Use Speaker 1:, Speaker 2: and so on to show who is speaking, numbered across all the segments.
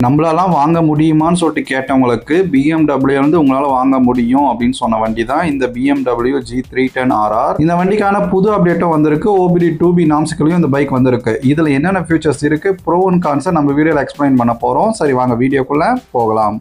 Speaker 1: நம்மளாலாம் வாங்க முடியுமான்னு சொல்லிட்டு கேட்டவங்களுக்கு BMW வந்து உங்களால வாங்க முடியும் அப்படின்னு சொன்ன வண்டி தான் இந்த BMW G310RR. இந்த வண்டிக்கான புது அப்டேட்டும் வந்திருக்கு. OBD2B நாம்ஸ்களையும் இந்த பைக் வந்திருக்கு. இதுல என்னென்ன ஃபியூச்சர்ஸ் இருக்கு, ப்ரோ அண்ட் கான்ஸை நம்ம வீடியோல எக்ஸ்பிளைன் பண்ண போறோம். சரி வாங்க வீடியோக்குள்ள போகலாம்.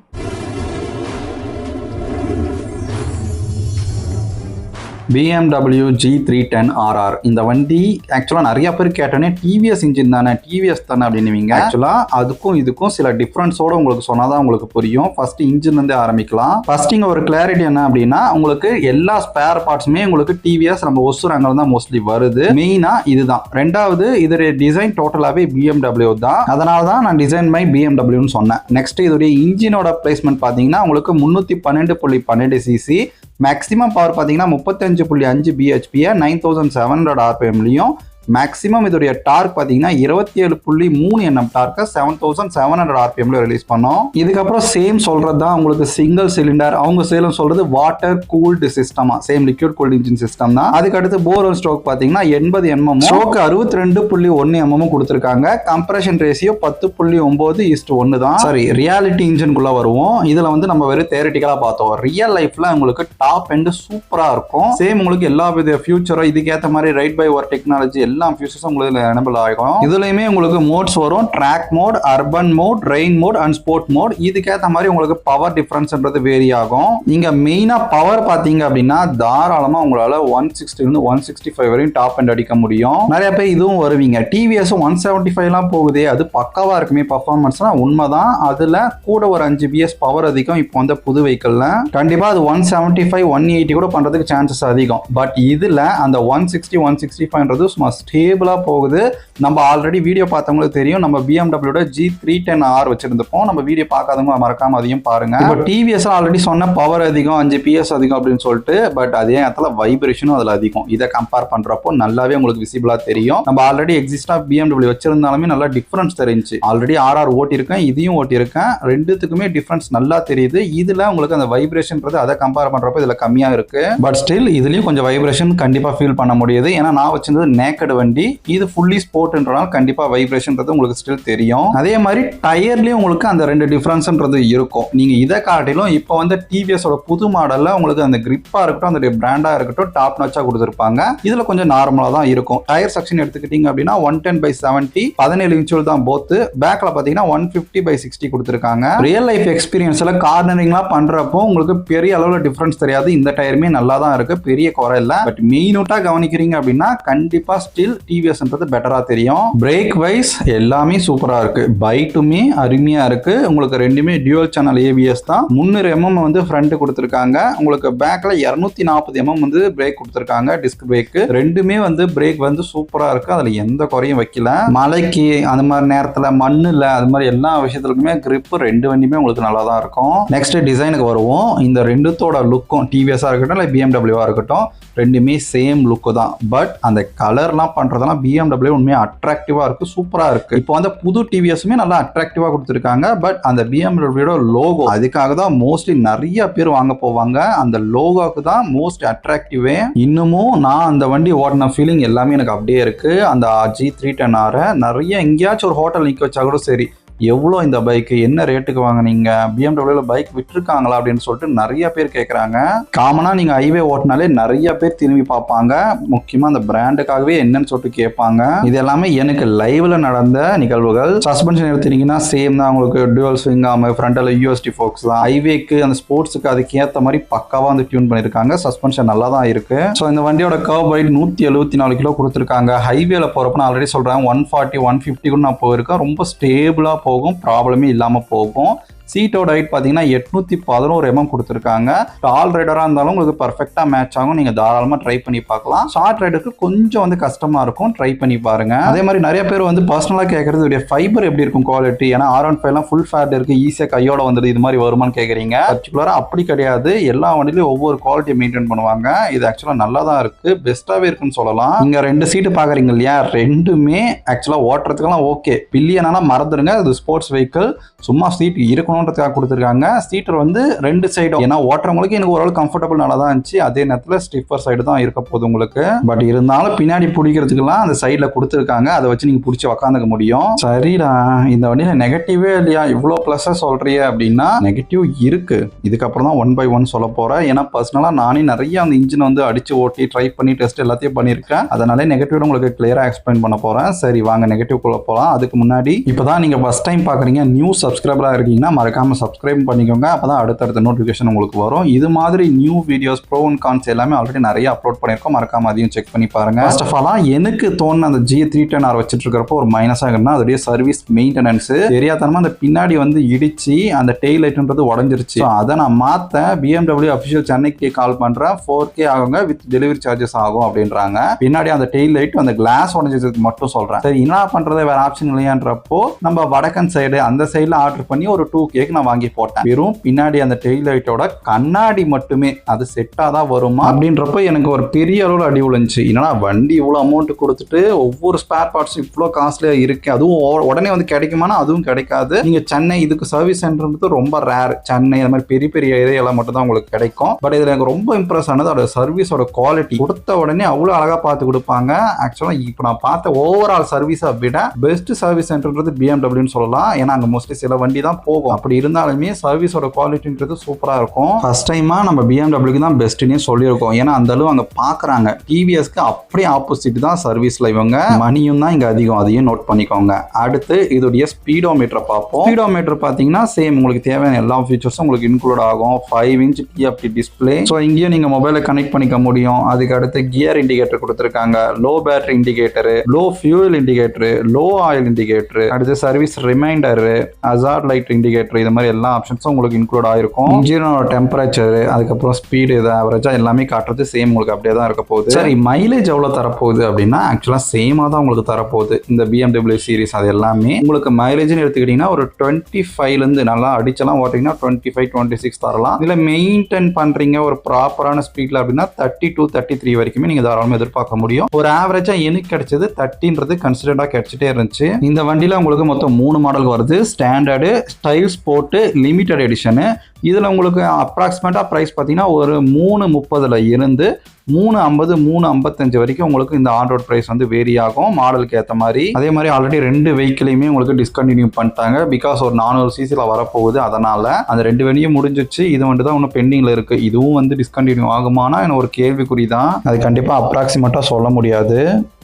Speaker 1: BMW G310RR இந்த வண்டி ஆக்சுவலா நிறைய பேர் கேட்டோன்னே TVS இன்ஜின் தானே, TVS தானே அப்படின்னுவீங்க. ஆக்சுவலா அதுக்கும் இதுக்கும் சில டிஃபரன்ஸோட உங்களுக்கு சொன்னாதான் உங்களுக்கு புரியும். ஃபர்ஸ்ட் இன்ஜின் வந்து ஆரம்பிக்கலாம். ஃபர்ஸ்ட் இங்க ஒரு கிளாரிட்டி என்ன அப்படின்னா, உங்களுக்கு எல்லா ஸ்பேர் பார்ட்ஸுமே உங்களுக்கு TVS நம்ம ஒசூர் அங்கே தான் மோஸ்ட்லி வருது. மெயினா இதுதான். ரெண்டாவது இதோடைய டிசைன் டோட்டலாவே BMW தான். அதனால தான் நான் டிசைன் பை BMWன்னு சொன்னேன். நெக்ஸ்ட் இதோடைய இன்ஜினோட பிளேஸ்மெண்ட் பாத்தீங்கன்னா உங்களுக்கு 312.12 cc, மேக்ஸிமம் பவர் பார்த்தீங்கன்னா 35.5 bhp 9700 rpmலையும், மேக்ஸிமம் இதோடைய டார்க் பார்த்தீங்கன்னா 27.3 Nm டார்க்கை 7700 rpmல ரிலீஸ் பண்ணோம். இதுக்கப்புறம் சேம் சொல்றது தான் உங்களுக்கு சிங்கிள் சிலிண்டர். அவங்க சேலம் சொல்றது வாட்டர் கூல்டு சிஸ்டமா, same liquid cooled engine system தான். அதுக்கு அடுத்து போர் ஸ்ட்ரோக் பார்த்தீங்கன்னா 80 mm, ஸ்ட்ரோக் 62.1 mm கொடுத்துருக்காங்க. கம்ப்ரஷன் ரேஷியோ 10.9:1 தான். சரி, ரியாலிட்டி இன்ஜின்குள்ள வருவோம். இதுல வந்து நம்ம வெறும் தியரிட்டிக்கலா பார்த்தோம். ரியல் லைஃப்ல உங்களுக்கு டாப் எண்ட் சூப்பரா இருக்கும். சேம் உங்களுக்கு எல்லா வித ஃபியூச்சரும் இதுக்கேற்ற மாதிரி ரைட் பை ஒர்க் டெக்னாலஜி எல்லாம் ஃபியூச்சர்ஸ் உங்களுக்கு எனேபிள் ஆகும். இதுலயுமே உங்களுக்கு மோட்ஸ் வரும். Track mode, urban mode, rain mode and sport mode. இதுக்கேற்ற மாதிரி உங்களுக்கு பவர் டிஃபரன்ஸ்ன்றது வேரி ஆகும். நீங்க மெயினா பவர் பாத்தீங்க அப்படின்னா தாராளமா உங்களால 160 இருந்து 165 வரையும் டாப் எண்ட் அடிக்க முடியும். நிறைய பேர் இதுவும் வருவீங்க, TVS 175 எல்லாம் போகுதே அது பக்காவா இருக்குமே பர்ஃபார்மன்ஸ்னா. உண்மைதான். அதுல கூட ஒரு 5 PS பவர் அதிகம். இப்போ வந்து புது வெஹிக்கிள்ல கண்டிப்பா அது 175 180 கூட பண்றதுக்கு சான்சஸ் அதிகம். பட் இதுல அந்த 160 165ன்றது சும்மா ஸ்டேபிளா போகுது. நம்ம ஆல்ரெடி வீடியோ பார்த்தவங்களுக்கு தெரியும். நம்ம BMW G310R வச்சிருந்தப்போம். நம்ம வீடியோ பார்க்காதவங்க மறக்காம அதையும் பாருங்க. இப்போ TVS ஆல்ரெடி சொன்ன பவர் அதிகம், 5 PS அதிகம் அப்படின்னு சொல்லிட்டு, பட் அதே நேரத்தில் வைப்ரேஷனும் அதுல அதிகம். இதை கம்பேர் பண்றப்போ நல்லாவே உங்களுக்கு விசிபிளா தெரியும். நம்ம ஆல்ரெடி எக்ஸிஸ்டா BMW வச்சிருந்தாலுமே நல்லா டிஃபரன்ஸ் தெரிஞ்சு. ஆல்ரெடி RR ஓட்டிருக்கேன், இதையும் ஓட்டிருக்கேன். ரெண்டுத்துக்குமே டிஃபரன்ஸ் நல்லா தெரியுது. இதுல உங்களுக்கு அந்த வைப்ரேஷன்றது அதை கம்பேர் பண்றப்போ இதுல கம்மியா இருக்கு. பட் ஸ்டில் இதுலயும் கொஞ்சம் வைப்ரேஷன் கண்டிப்பா ஃபீல் பண்ண முடியுது. ஏன்னா நான் வச்சிருந்தது நேக்கட் வண்டி, இது ஃபுல்லி ஸ்போர்ட்ன்றனால கண்டிப்பா வைப்ரேஷன்றது உங்களுக்கு ஸ்டில் தெரியும். அதே மாதிரி டயர்லயும் உங்களுக்கு அந்த ரெண்டு டிஃபரன்ஸ்ன்றது இருக்கும். நீங்க இதை காட்டிலும் இப்போ வந்து TVS ஓட புது மாடல்ல உங்களுக்கு அந்த கிரிப்பா இருக்கட்டும், அந்த பிராண்டா இருக்கட்டும், டாப் நாச்சா கொடுத்துருப்பாங்க. இதுல கொஞ்சம் நார்மலா தான் இருக்கும். டயர் செக்ஷன் எடுத்துக்கிட்டீங்க அப்படின்னா 110/70 17 இன்ச் தான் போத். பேக்ல பாத்தீங்கன்னா 150/60 கொடுத்துருக்காங்க. ரியல் லைஃப் எக்ஸ்பீரியன்ஸ்ல கார்னரிங்லாம் பண்றப்போ உங்களுக்கு பெரிய அளவுல டிஃபரன்ஸ் தெரியாது. இந்த டயருமே நல்லா தான் இருக்கு, பெரிய குறை இல்ல. பட் மெயினோட்டா கவனிக்கிறீங்க அப்படின்னா கண்டிப்பா ஸ்டில் TVSன்றது பெட்டரா தெரியும். பிரேக் வைஸ் எல்லாமே சூப்பரா இருக்கு. பைட்டுமே அருமையா இருக்கு. உங்களுக்கு ரெண்டுமே டியூவல் சேனல் ABS தான். 300 mm வந்து ஃப்ரண்ட் கொடுத்திருக்காங்க. உங்களுக்கு பேக்ல 240 mm வந்து பிரேக் கொடுத்திருக்காங்க. டிஸ்க் பிரேக் ரெண்டுமே வந்து பிரேக் வந்து சூப்பரா இருக்கு. அதுல எந்த குறையும் வைக்கல. மலைக்கு அந்த மாதிரி நேரத்துல மண்ணுல அது மாதிரி எல்லா விஷயத்துக்குமே கிரிப் ரெண்டு வண்டியுமே உங்களுக்கு நல்லா தான் இருக்கும். நெக்ஸ்ட் டிசைனுக்கு வருவோம். இந்த ரெண்டுத்தோட லுக்கும் TVS இருக்கட்டும் இல்ல BMW இருக்கட்டும் ரெண்டுமே சேம் லுக் தான். பட் அந்த கலர்லாம் பண்றதெல்லாம் BMW உண்மையா அட்ராக்டிவா இருக்கு, சூப்பரா இருக்கு. இப்போ வந்து புது TVSமே நல்லா அட்ராக்டிவா கொடுத்துருக்காங்க. பட் அந்த BMW லோகோ அதுக்காக தான் மோஸ்ட்லி நிறைய பேர் வாங்க போவாங்க. அந்த லோகோக்கு தான் மோஸ்ட் அட்ராக்டிவே. இன்னமும் நான் அந்த வண்டி ஓட்டின ஃபீலிங் எல்லாமே எனக்கு அப்படியே இருக்கு. அந்த G310R நிறைய எங்கேயாச்சும் ஒரு ஹோட்டல் நிக்க வச்சா கூட சரி, எவ்வளோ இந்த பைக் என்ன ரேட்டுக்கு வாங்கினீங்க, BMW பைக் விட்டுருக்காங்களா அப்படின்னு சொல்லிட்டு நிறைய பேர் கேட்குறாங்க. காமனா நீங்க ஹைவே ஓட்டினாலே நிறைய பேர் திரும்பி பார்ப்பாங்க. முக்கியமா அந்த பிராண்டுக்காகவே என்னன்னு சொல்லிட்டு கேட்பாங்க. இது எல்லாமே எனக்கு லைவ்ல நடந்த நிகழ்வுகள். சஸ்பென்ஷன் எடுத்தீங்கன்னா சேம் தான். உங்களுக்கு டியூவல் ஸ்விங் ஆம், ஃப்ரண்ட்ல USD ஃபோக்ஸ் தான். ஹைவேக்கு அந்த ஸ்போர்ட்ஸுக்கு அதுக்கு ஏற்ற மாதிரி பக்காவா வந்து டியூன் பண்ணிருக்காங்க. சஸ்பென்ஷன் நல்லா தான் இருக்கு. ஸோ இந்த வண்டியோட கர்வ் வெயிட் 174 கிலோ கொடுத்துருக்காங்க. ஹைவேல போறப்ப நான் ஆல்ரெடி சொல்றேன் 140 150 கூட நான் போயிருக்கேன். ரொம்ப ஸ்டேபிளா போகும், ப்ராப்ளமே இல்லாம போகும். சீட்டோட ஹைட் பார்த்தீங்கன்னா 811 mm கொடுத்துருக்காங்க. டால் ரைடராக இருந்தாலும் உங்களுக்கு பர்ஃபெக்டாக மேட்ச் ஆகும். நீங்கள் தாராளமாக ட்ரை பண்ணி பார்க்கலாம். ஷார்ட் ரைடருக்கு கொஞ்சம் வந்து கஷ்டமாக இருக்கும், ட்ரை பண்ணி பாருங்க. அதே மாதிரி நிறைய பேர் வந்து பர்சனலாக கேட்கறது ஃபைபர் எப்படி இருக்கும் குவாலிட்டி, ஏன்னா R15 ஃபுல் ஃபேட் இருக்கு, ஈஸியாக கையோட வந்துடுது, இது மாதிரி வருமானு கேட்குறீங்க. பர்டிகுலராக அப்படி கிடையாது. எல்லா வண்டியிலையும் ஒவ்வொரு குவாலிட்டியை மெயின்டைன் பண்ணுவாங்க. இது ஆக்சுவலாக நல்லா தான் இருக்கு, பெஸ்ட்டாகவே இருக்குன்னு சொல்லலாம். நீங்கள் 2 சீட்டு பார்க்குறீங்க இல்லையா, ரெண்டுமே ஆக்சுவலாக ஓட்டுறதுக்கெல்லாம் ஓகே. பில்லியனால மறந்துடுங்க, அது ஸ்போர்ட்ஸ் வெஹிக்கிள். சும்மா சீட் இருக்கணும் இருக்கணும்ன்றதுக்காக கொடுத்துருக்காங்க. சீட்டர் வந்து 2 சைடும், ஏன்னா ஓட்டுறவங்களுக்கு எனக்கு ஓரளவு கம்ஃபர்டபுள் நல்லா தான் இருந்துச்சு. அதே நேரத்தில் ஸ்டிஃபர் சைடு தான் இருக்க போகுது உங்களுக்கு. பட் இருந்தாலும் பின்னாடி பிடிக்கிறதுக்கெல்லாம் அந்த சைடில் கொடுத்துருக்காங்க. அதை வச்சு நீங்கள் பிடிச்சி உக்காந்துக்க முடியும். சரிடா, இந்த வண்டியில் நெகட்டிவே இல்லையா, இவ்வளோ ப்ளஸ்ஸாக சொல்கிறிய அப்படின்னா நெகட்டிவ் இருக்கு. இதுக்கப்புறம் தான் 1 by 1 சொல்ல போகிறேன். ஏன்னா பர்சனலாக நானே நிறைய அந்த இன்ஜின் வந்து அடிச்சு ஓட்டி ட்ரை பண்ணி டெஸ்ட் எல்லாத்தையும் பண்ணியிருக்கேன். அதனால நெகட்டிவ் உங்களுக்கு கிளியராக எக்ஸ்பிளைன் பண்ண போகிறேன். சரி வாங்க நெகட்டிவ் குள்ள போகலாம். அதுக்கு முன்னாடி இப்போதான் நீங்கள் ஃபர்ஸ்ட் டைம் பார்க்குறீங்க, நியூ சப்ஸ்கிரைபராக இருக்கீங்கன்னா மறக்காமல் சப்ஸ்கிரைப் பண்ணிக்கோங்க. அப்போ தான் அடுத்தடுத்த நோட்டிஃபிகேஷன் உங்களுக்கு வரும். இது மாதிரி new videos pros and cons எல்லாமே ஆல்ரெடி நிறைய அப்லோட் பண்ணியிருக்கோம். மறக்காம அதையும் செக் பண்ணி பாருங்க. ஃபர்ஸ்ட் ஆஃப் ஆல் எனக்கு தோணுன அந்த G310R வச்சுட்டு இருக்கிறப்போ ஒரு மைனஸாக இருக்குன்னா அதோடைய சர்வீஸ் மெயின்டெனன்ஸ் தெரியாதனமா அந்த பின்னாடி வந்து இடிச்சு அந்த டெயில் லைட்ன்றது உடஞ்சிருச்சு. அதை நான் மாற்ற BMW அஃபிஷியல் சென்னைக்கு கால் பண்ணுறேன். 4K ஆகுங்க, வித் டெலிவரி சார்ஜஸ் ஆகும் அப்படின்றாங்க. பின்னாடி அந்த டெயில் லைட் அந்த கிளாஸ் உடஞ்சதுக்கு மட்டும் சொல்றேன். சரி என்ன பண்றது, வேற ஆப்ஷன் இல்லையான்றப்போ நம்ம வடக்கன் சைடு அந்த சைடில் ஆர்டர் பண்ணி ஒரு 2K நான் வாங்கி போட்டேன். வெறும் பின்னாடி அந்த டெயில் லைட்டோட கண்ணாடி மட்டுமே அது செட்டாக தான் வருமா அப்படின்றப்போ எனக்கு ஒரு பெரிய அளவில் அடி விழுந்துச்சு. என்னன்னா வண்டி இவ்வளோ அமௌண்ட் கொடுத்துட்டு ஒவ்வொரு ஸ்பேர் பார்ட்ஸும் இவ்வளோ காஸ்ட்லியாக இருக்கு, அதுவும் உடனே வந்து கிடைக்குமானா அதுவும் கிடைக்காது. நீங்க சென்னை இதுக்கு சர்வீஸ் சென்டர் ரொம்ப ரேர். சென்னை இந்த மாதிரி பெரிய பெரிய ஏரியால மட்டும் தான் உங்களுக்கு கிடைக்கும். பட் இதுல எனக்கு ரொம்ப இம்ப்ரெஸ் ஆனது அதோட சர்வீஸோட குவாலிட்டி. கொடுத்த உடனே அவ்வளோ அழகா பார்த்து கொடுப்பாங்க. ஆக்சுவலா இப்போ நான் பார்த்த ஓவரால் சர்வீஸை விட பெஸ்ட் சர்வீஸ் சென்டர்ன்றது BMWன்னு சொல்லலாம். ஏன்னா அங்கே மோஸ்ட்லி சில வண்டி தான் போகும். அப்படி இருந்தாலுமே சர்வீஸோட குவாலிட்டின்றது சூப்பராக இருக்கும். ஃபர்ஸ்ட் டைமா நம்ம BMWக்கு தான் பெஸ்ட்னே சொல்லியிருக்கோம். ஏன்னா அந்த அளவு அங்கே பார்க்குறாங்க. TVSக்கு அப்படியே ஆப்போசிட் தான் சர்வீஸ்ல. இவங்க மணியும் தான் இங்கே அதிகம், அதையும் நோட் பண்ணிக்கோங்க. அடுத்து இதோடைய ஸ்பீடோமீட்டர் பார்ப்போம். ஸ்பீடோமீட்டர் பார்த்தீங்கன்னா சேம் உங்களுக்கு தேவையான எல்லா ஃபீச்சர்ஸும் உங்களுக்கு இன்க்ளூட் ஆகும். 5 inch TFT டிஸ்பிளே. ஸோ இங்கேயும் நீங்கள் மொபைலை கனெக்ட் பண்ணிக்க முடியும். அதுக்கு அடுத்து கியர் இண்டிகேட்டர் கொடுத்துருக்காங்க, low battery indicator, low fuel indicator, low oil indicator, அடுத்து service reminder, hazard light indicator, இது மாதிரி எல்லா ஆப்ஷன்ஸும் உங்களுக்கு இன்க்ளூட் ஆயிருக்கும். இன்ஜினோட டெம்பரேச்சர், அதுக்கப்புறம் ஸ்பீடு, இது ஆவரேஜா எல்லாமே காட்டுறது சேம் உங்களுக்கு அப்படியே தான் இருக்க போகுது. சரி மைலேஜ் எவ்வளோ தரப்போகுது அப்படின்னா ஆக்சுவலாக சேமாக தான் உங்களுக்கு தரப்போகுது. இந்த BMW சீரிஸ் அது எல்லாமே உங்களுக்கு மைலேஜ்னு எடுத்துக்கிட்டீங்கன்னா ஒரு 25லேருந்து நல்லா அடிச்செல்லாம் ஓட்டிங்கன்னா 25-26 தரலாம். இதில் மெயின்டைன் பண்ணுறீங்க ஒரு ப்ராப்பரான ஸ்பீடில் அப்படின்னா 32-33 வரைக்குமே நீங்கள் தாராளமாக எதிர்பார்க்க முடியும். ஒரு ஆவரேஜாக எனக்கு கிடைச்சது 30ன்றது கன்சிடண்டாக கிடைச்சிட்டே இருந்துச்சு. இந்த வண்டியில் உங்களுக்கு மொத்தம் 3 மாடல் வருது. Standard, style sport, limited edition. இதில் உங்களுக்கு அப்ராக்சிமேட்டாக ப்ரைஸ் பார்த்தீங்கன்னா ஒரு 330 இருந்து 350, 355 வரைக்கும் உங்களுக்கு இந்த ஆன் ரோட் ப்ரைஸ் வந்து வேரி ஆகும் மாடலுக்கு ஏற்ற மாதிரி. அதே மாதிரி ஆல்ரெடி 2 வெஹிக்கிளையுமே உங்களுக்கு டிஸ்கண்டினியூ பண்ணிட்டாங்க. பிகாஸ் ஒரு 400 சிசியில் வரப்போகுது. அதனால அந்த 2 வண்டியும் முடிஞ்சிச்சு. இது வந்துட்டு தான் இன்னும் பெண்டிங்கில் இருக்குது. இதுவும் வந்து டிஸ்கண்டினியூ ஆகுமானா எனக்கு ஒரு கேள்விக்குறி தான். அது கண்டிப்பாக அப்ராக்சிமேட்டாக சொல்ல முடியாது.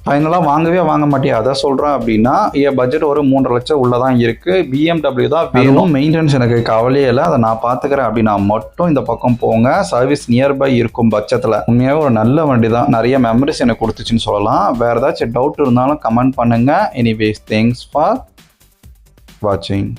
Speaker 1: ஃபைனலாக வாங்கவே வாங்க மாட்டேன் அதை சொல்கிறேன் அப்படின்னா என் பட்ஜெட் ஒரு 3.5 லட்சம் உள்ளதான் இருக்குது. BMW தான் வேணும். மெயின்டெனன்ஸ் எனக்கு கவலையே இல்லை, அதை நான் பார்த்துக்கிறேன் அப்படின்னா மட்டும் இந்த பக்கம் போங்க. சர்வீஸ் நியர்பை இருக்கும் பட்சத்தில் உண்மையாக ஒரு நல்ல வண்டி தான். நிறைய மெமரிஸ் எனக்கு கொடுத்துச்சுன்னு சொல்லலாம். வேறு ஏதாச்சும் டவுட் இருந்தாலும் கமெண்ட் பண்ணுங்கள். எனிவேஸ் தேங்க்ஸ் ஃபார் வாட்சிங்.